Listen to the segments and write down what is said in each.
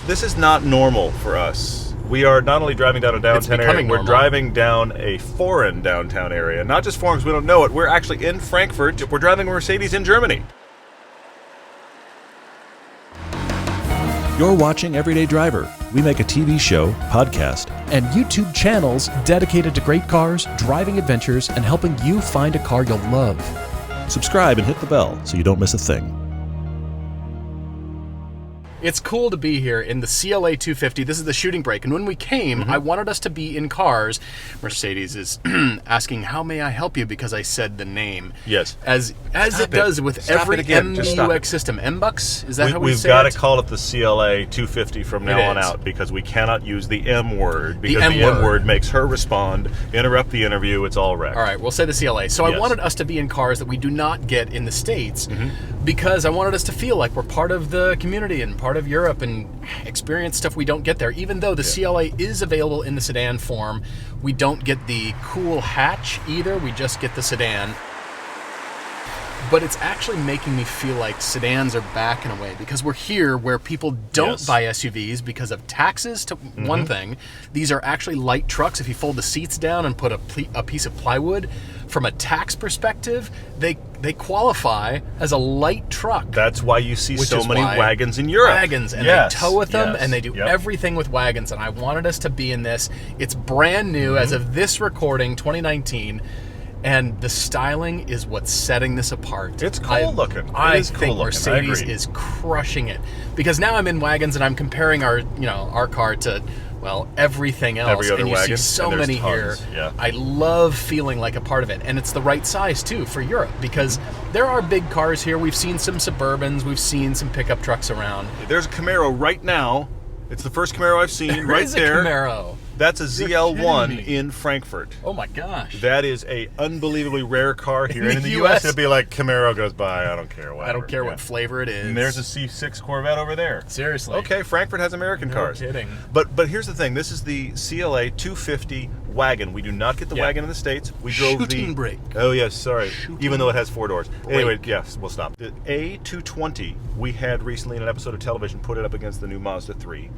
This is not normal for us. We are not only driving down a downtown area, we're driving down a foreign downtown area. Not just foreign because we don't know it. We're actually in Frankfurt. We're driving a Mercedes in Germany. You're watching Everyday Driver. We make a TV show, podcast, and YouTube channels dedicated to great cars, driving adventures, and helping you find a car you'll love. Subscribe and hit the bell so you don't miss a thing. It's cool to be here in the CLA250. This is the shooting break. And when we came, I wanted us to be in cars. Mercedes is asking, how may I help you? Because I said the name. Yes. As it does with every MBUX system. MBUX? Is that how we say it? We've got to call it the CLA250 from now on out because we cannot use the M word. Because the M word makes her respond, interrupt the interview, it's all wrecked. All right, we'll say the CLA. So I wanted us to be in cars that we do not get in the States because I wanted us to feel like we're part of the community and part of Europe and experience stuff we don't get there. Even though the CLA is available in the sedan form, we don't get the cool hatch either. We just get the sedan. But it's actually making me feel like sedans are back in a way because we're here where people don't buy SUVs because of taxes, to one thing. These are actually light trucks. If you fold the seats down and put a piece of plywood, from a tax perspective, they qualify as a light truck. That's why you see so many wagons in Europe. Wagons, and they tow with them, and they do everything with wagons. And I wanted us to be in this. It's brand new as of this recording, 2019. And the styling is what's setting this apart. It's cool looking. I think Mercedes is crushing it. Because now I'm in wagons and I'm comparing our car to, well, everything else. Every other and you wagon, see so many here. Yeah. I love feeling like a part of it. And it's the right size, too, for Europe. Because there are big cars here. We've seen some Suburbans. We've seen some pickup trucks around. There's a Camaro right now. It's the first Camaro I've seen right there. There is a Camaro. That's a ZL1 in Frankfurt. Oh my gosh. That is a unbelievably rare car here. And in the US, it'd be like Camaro goes by, I don't care what. I don't care what flavor it is. And there's a C6 Corvette over there. Seriously. Okay, Frankfurt has American cars. No kidding. But here's the thing. This is the CLA250 wagon. We do not get the wagon in the States. We drove Shooting brake. Oh, yes, sorry. Even though it has 4 doors. Brake. Anyway, yes, we'll stop. The A220 we had recently in an episode of television put it up against the new Mazda 3.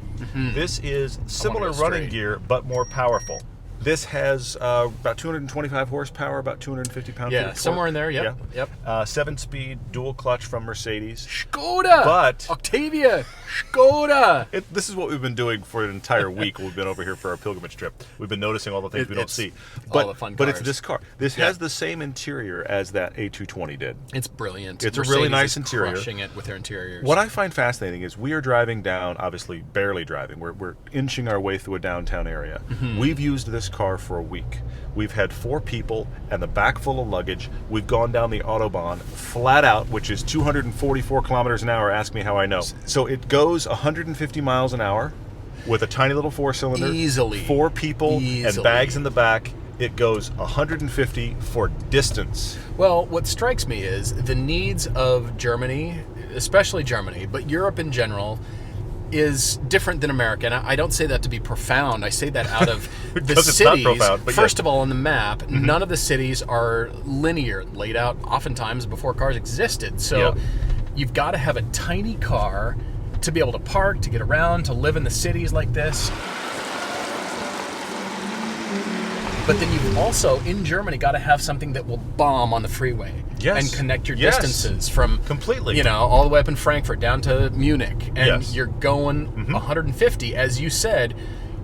This is similar running gear, but more powerful. This has about 225 horsepower, about 250 pound-feet of torque. Somewhere in there, yep. 7-speed dual clutch from Mercedes. Skoda! But Octavia! Skoda! This is what we've been doing for an entire week. We've been over here for our pilgrimage trip. We've been noticing all the things we don't see. All the fun cars. But it's this car. This has the same interior as that A220 did. It's brilliant. It's a really nice interior. Crushing it with their interiors. What I find fascinating is we are driving down, obviously barely driving. We're inching our way through a downtown area. We've used this car for a week. We've had 4 people and the back full of luggage. We've gone down the Autobahn flat out, which is 244 kilometers an hour. Ask me how I know. So it goes 150 miles an hour with a tiny little 4-cylinder. Easily. 4 people and bags in the back. It goes 150 for distance. Well, what strikes me is the needs of Germany, especially Germany, but Europe in general, is different than America. And I don't say that to be profound. I say that out of the cities. Not profound, but first of all, on the map, none of the cities are linear, laid out oftentimes before cars existed. So you've got to have a tiny car to be able to park, to get around, to live in the cities like this. But then you've also, in Germany, got to have something that will bomb on the freeway and connect your distances from completely, all the way up in Frankfurt down to Munich. And you're going 150, as you said.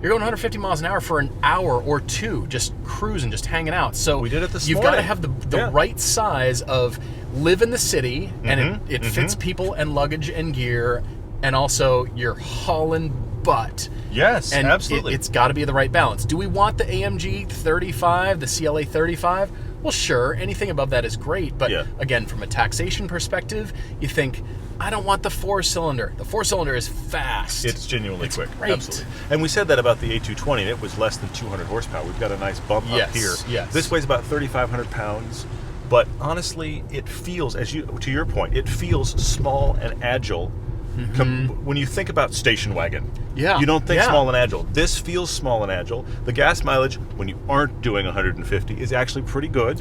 You're going 150 miles an hour for an hour or 2, just cruising, just hanging out. So we did it this you've morning. got to have the right size of live in the city, and it fits people and luggage and gear, and also you're hauling butt. Yes, and absolutely. It's got to be the right balance. Do we want the AMG 35, the CLA 35? Well, sure. Anything above that is great. But again, from a taxation perspective, you think, I don't want the 4-cylinder. The 4-cylinder is fast. It's genuinely quick. Great. Absolutely. And we said that about the A220, and it was less than 200 horsepower. We've got a nice bump up here. Yes. This weighs about 3,500 pounds. But honestly, it feels, to your point, it feels small and agile. When you think about station wagon, you don't think small and agile. This feels small and agile. The gas mileage, when you aren't doing 150, is actually pretty good.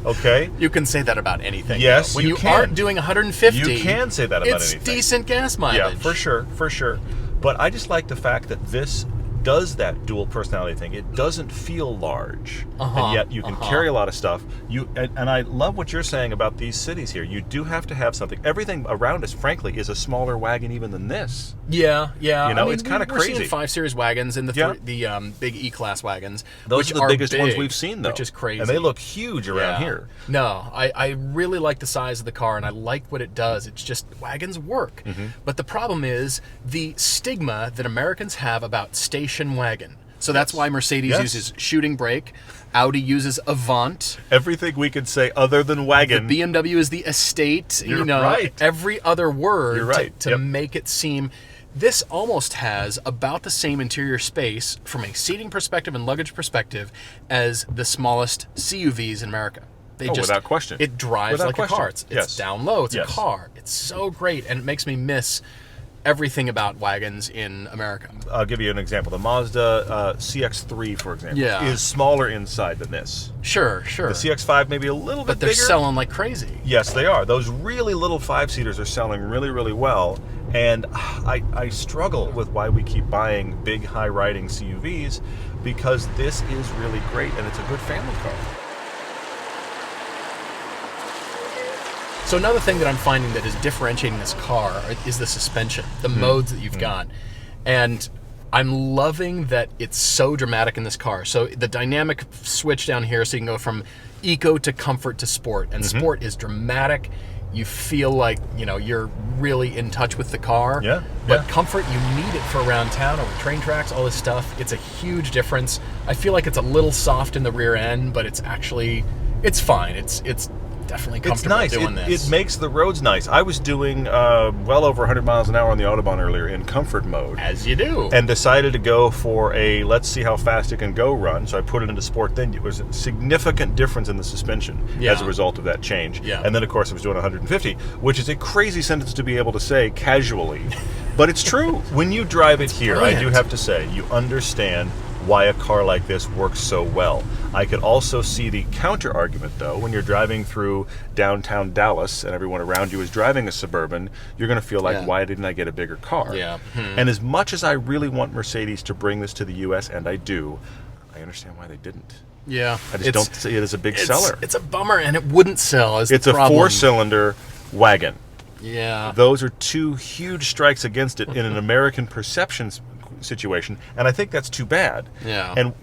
Okay? You can say that about anything. Yes, when you aren't doing 150, you can say that about anything. It's decent gas mileage. Yeah, for sure. But I just like the fact that this does that dual personality thing. It doesn't feel large, and yet you can carry a lot of stuff. And I love what you're saying about these cities here. You do have to have something. Everything around us, frankly, is a smaller wagon even than this. Yeah. You know, it's kind of crazy. We're seeing 5 Series wagons and the big E-Class wagons. Those which are the biggest big, ones we've seen, though. Which is crazy. And they look huge around here. No, I really like the size of the car, and I like what it does. It's just, wagons work. But the problem is the stigma that Americans have about station wagon. So that's why Mercedes uses shooting brake, Audi uses Avant. Everything we could say other than wagon. The BMW is the estate. You're right. Every other word You're right. to make it seem. This almost has about the same interior space from a seating perspective and luggage perspective as the smallest CUVs in America. Without question. It drives Without like question. a car. It's down low. It's a Yes. car. It's so great, and it makes me miss everything about wagons in America. I'll give you an example. The Mazda CX-3, for example, is smaller inside than this. Sure. The CX-5 maybe a little bit But they're bigger. selling like crazy. Yes, they are. Those really little 5-seaters are selling really, really well. And I struggle with why we keep buying big, high-riding CUVs, because this is really great, and it's a good family car. So another thing that I'm finding that is differentiating this car is the suspension, the modes that you've got. And I'm loving that it's so dramatic in this car. So the dynamic switch down here, so you can go from eco to comfort to sport. And sport is dramatic. You feel like, you're really in touch with the car. But comfort, you need it for around town, over train tracks, all this stuff. It's a huge difference. I feel like it's a little soft in the rear end, but it's fine. It's definitely comfortable doing this. It makes the roads nice. I was doing well over 100 miles an hour on the Autobahn earlier in comfort mode. As you do. And decided to go for a let's see how fast it can go run. So I put it into sport. Then it was a significant difference in the suspension as a result of that change. And then, of course, I was doing 150, which is a crazy sentence to be able to say casually. But it's true. When you drive it here, I do have to say, you understand why a car like this works so well. I could also see the counter argument, though. When you're driving through downtown Dallas and everyone around you is driving a Suburban, you're going to feel like, why didn't I get a bigger car? And as much as I really want Mercedes to bring this to the U.S., and I do, I understand why they didn't. I just don't see it as a big seller. It's a bummer, and it wouldn't sell. It's a 4-cylinder wagon. Yeah. Those are 2 huge strikes against it in an American perception situation, and I think that's too bad. And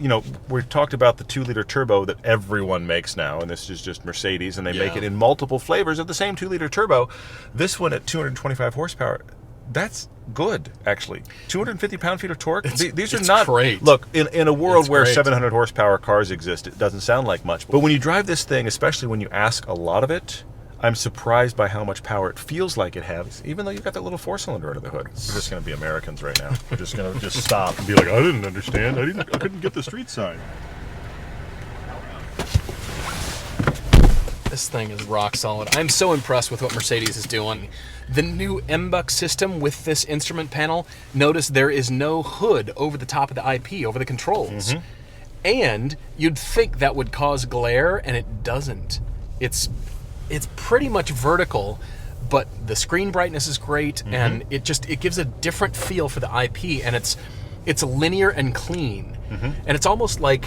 we talked about the 2-liter turbo that everyone makes now, and this is just Mercedes, and they make it in multiple flavors of the same 2-liter turbo. This one at 225 horsepower, that's good, actually. 250 pound-feet of torque. These are not great. Look, in a world where 700 horsepower cars exist, it doesn't sound like much, but when you drive this thing, especially when you ask a lot of it, I'm surprised by how much power it feels like it has, even though you've got that little 4-cylinder under the hood. We're just going to be Americans right now. We're just going to stop and be like, I didn't understand. I couldn't get the street sign. This thing is rock solid. I'm so impressed with what Mercedes is doing. The new MBUX system with this instrument panel, notice there is no hood over the top of the IP, over the controls. And you'd think that would cause glare, and it doesn't. It's pretty much vertical, but the screen brightness is great, and it gives a different feel for the IP, and it's linear and clean. And it's almost like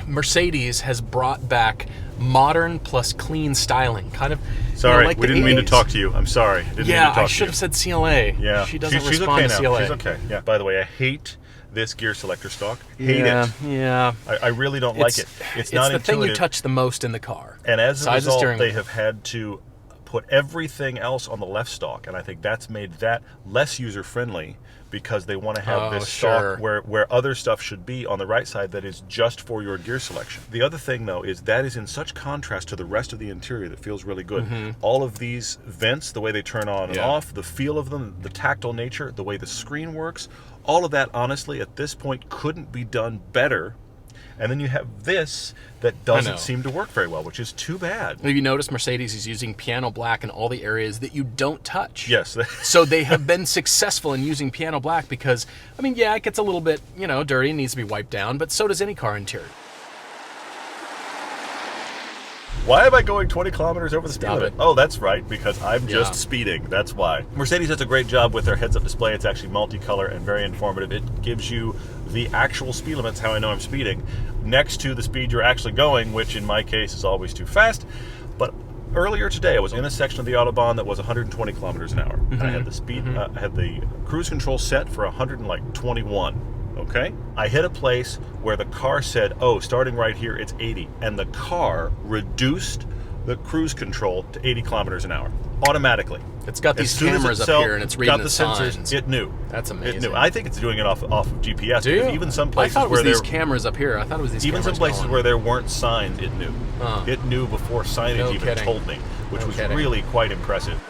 Mercedes has brought back modern plus clean styling, kind of. Sorry, like we didn't mean to talk to you. I'm sorry. I should have said CLA. She doesn't she's respond okay to now. CLA. She's okay. By the way, I hate this gear selector stock. Hate it. I really don't like it. It's not the intuitive. thing you touch the most in the car. And as a result, they have had to put everything else on the left stalk, and I think that's made that less user-friendly because they want to have this stalk where other stuff should be on the right side that is just for your gear selection. The other thing, though, is that is in such contrast to the rest of the interior that feels really good. All of these vents, the way they turn on and off, the feel of them, the tactile nature, the way the screen works, all of that, honestly, at this point, couldn't be done better. And then you have this that doesn't seem to work very well, which is too bad. Have you noticed Mercedes is using piano black in all the areas that you don't touch? Yes. So they have been successful in using piano black because, it gets a little bit, dirty and needs to be wiped down, but so does any car interior. Why am I going 20 kilometers over the speed Stop limit? it. Oh, that's right, because I'm just Yeah. speeding. That's why. Mercedes does a great job with their heads-up display. It's actually multicolor and very informative. It gives you the actual speed limits, how I know I'm speeding, next to the speed you're actually going, which in my case is always too fast. But earlier today, I was in a section of the Autobahn that was 120 kilometers an hour. And I had the speed, I had the cruise control set for 121. Okay? I hit a place where the car said, oh, starting right here, it's 80. And the car reduced the cruise control to 80 kilometers an hour automatically. It's got these cameras up here, and it's reading the sensors. signs. It knew. That's amazing. It knew. I think it's doing it off of GPS. Do you? Because even some places I thought it was where these there cameras up here. I thought it was these even cameras some places going. where there weren't signs, it knew. It knew before signage No even kidding. told me, which No was kidding. really quite impressive.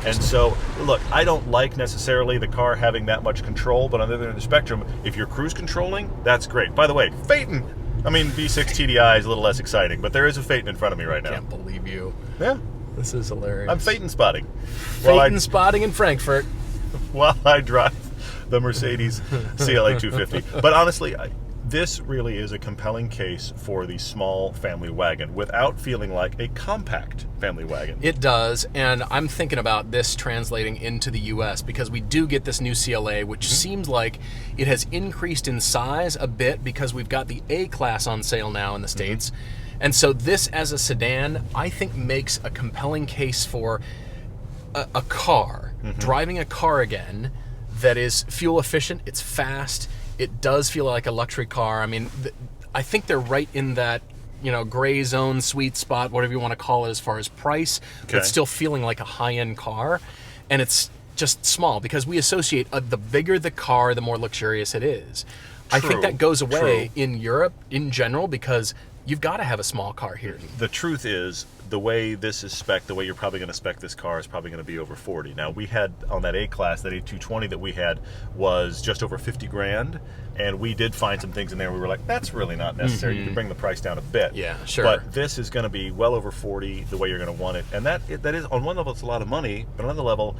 And so, look, I don't like necessarily the car having that much control, but on the other end of the spectrum, if you're cruise controlling, that's great. By the way, Phaeton. I mean, V6 TDI is a little less exciting, but there is a Phaeton in front of me right now. Can't believe you. Yeah, This is hilarious. I'm Phaeton spotting. Phaeton spotting in Frankfurt. While I drive the Mercedes CLA250. But honestly, this really is a compelling case for the small family wagon without feeling like a compact family wagon. It does, and I'm thinking about this translating into the U.S. because we do get this new CLA, which seems like it has increased in size a bit because we've got the A-Class on sale now in the States. And so this as a sedan, I think makes a compelling case for a car, driving a car again that is fuel efficient, it's fast, it does feel like a luxury car. I mean, I think they're right in that, gray zone, sweet spot, whatever you want to call it as far as price, but still feeling like a high-end car. And it's just small because we associate the bigger the car, the more luxurious it is. I think that goes away in Europe in general because you've got to have a small car here. The truth is, the way this is spec'd, the way you're probably going to spec this car is probably going to be over 40. Now, we had on that A-Class, that A220 that we had was just over 50 grand, and we did find some things in there we were like, that's really not necessary. You can bring the price down a bit. Yeah, sure. But this is going to be well over 40 the way you're going to want it. And that is, on one level, it's a lot of money, but on another level,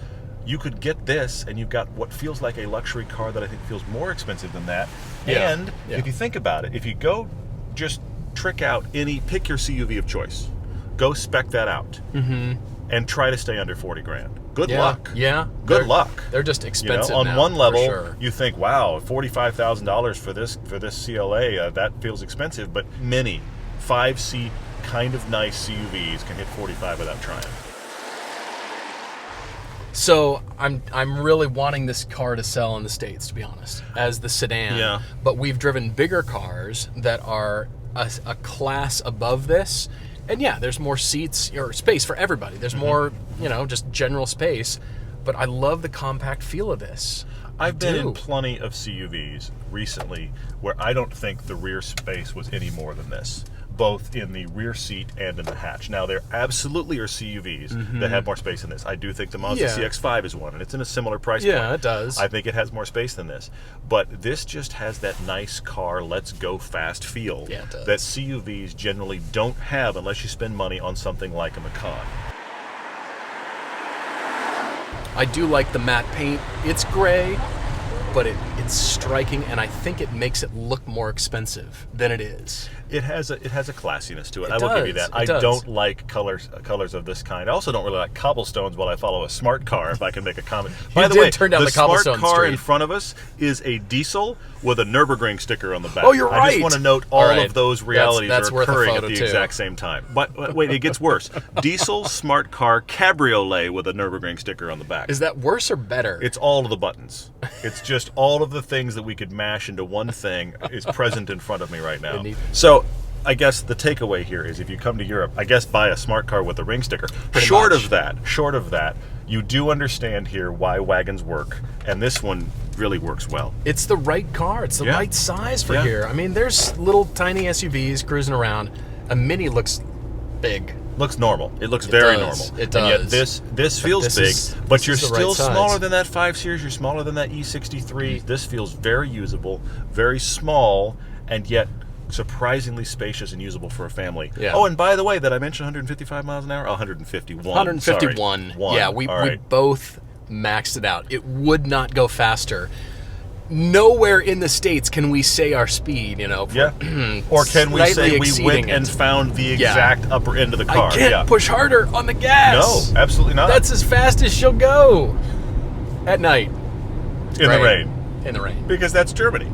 you could get this, and you've got what feels like a luxury car that I think feels more expensive than that. Yeah. And if you think about it, if you go just trick out pick your CUV of choice. Go spec that out and try to stay under 40 grand. Good luck. Yeah. Good luck. They're just expensive on now, one level, for sure. you think, wow, $45,000 for this CLA, that feels expensive, but many 5-seat kind of nice CUVs can hit 45 without trying. So I'm really wanting this car to sell in the States, to be honest, as the sedan. Yeah. But we've driven bigger cars that are a class above this. And yeah, there's more seats or space for everybody. There's more, just general space. But I love the compact feel of this. I've been in plenty of CUVs recently where I don't think the rear space was any more than this, both in the rear seat and in the hatch. Now, there absolutely are CUVs that have more space than this. I do think the Mazda CX-5 is one, and it's in a similar price point. Yeah, it does. I think it has more space than this. But this just has that nice car, let's go fast feel Yeah, it does. that CUVs generally don't have unless you spend money on something like a Macan. I do like the matte paint. It's gray, but it's striking, and I think it makes it look more expensive than it is. It has a classiness to it. It I will give you does. that. It does. Don't like colors of this kind. I also don't really like cobblestones while I follow a smart car, if I can make a comment. By the did way, turn down the smart cobblestone car street. in front of us is a diesel with a Nürburgring sticker on the back. Oh, you're I just right. want to note all right. of those realities That's are worth a occurring at photo, the too. exact same time. But wait, it gets worse. Diesel smart car cabriolet with a Nürburgring sticker on the back. Is that worse or better? It's all of the buttons. It's just all of the things that we could mash into one thing is present in front of me right now. So I guess the takeaway here is if you come to Europe, I guess buy a smart car with a ring sticker. Short of that, you do understand here why wagons work, and this one really works well. It's the right car. It's the right size for here. I mean, there's little tiny SUVs cruising around. A Mini looks big. Looks normal. It looks very normal. It does. And yet this feels big, but you're is the right still size. smaller than that 5 Series. You're smaller than that E63. This feels very usable, very small, and yet surprisingly spacious and usable for a family. Yeah. Oh, and by the way, that I mentioned 155 miles an hour? 151. 151. Sorry. Yeah, we right. both maxed it out. It would not go faster. nowhere in the States can we say our speed, you know. Yeah. Or can we say we went and found the exact upper end of the car? I can't push harder on the gas. No, absolutely not. That's as fast as she'll go at night. In the rain. In the rain. Because that's Germany.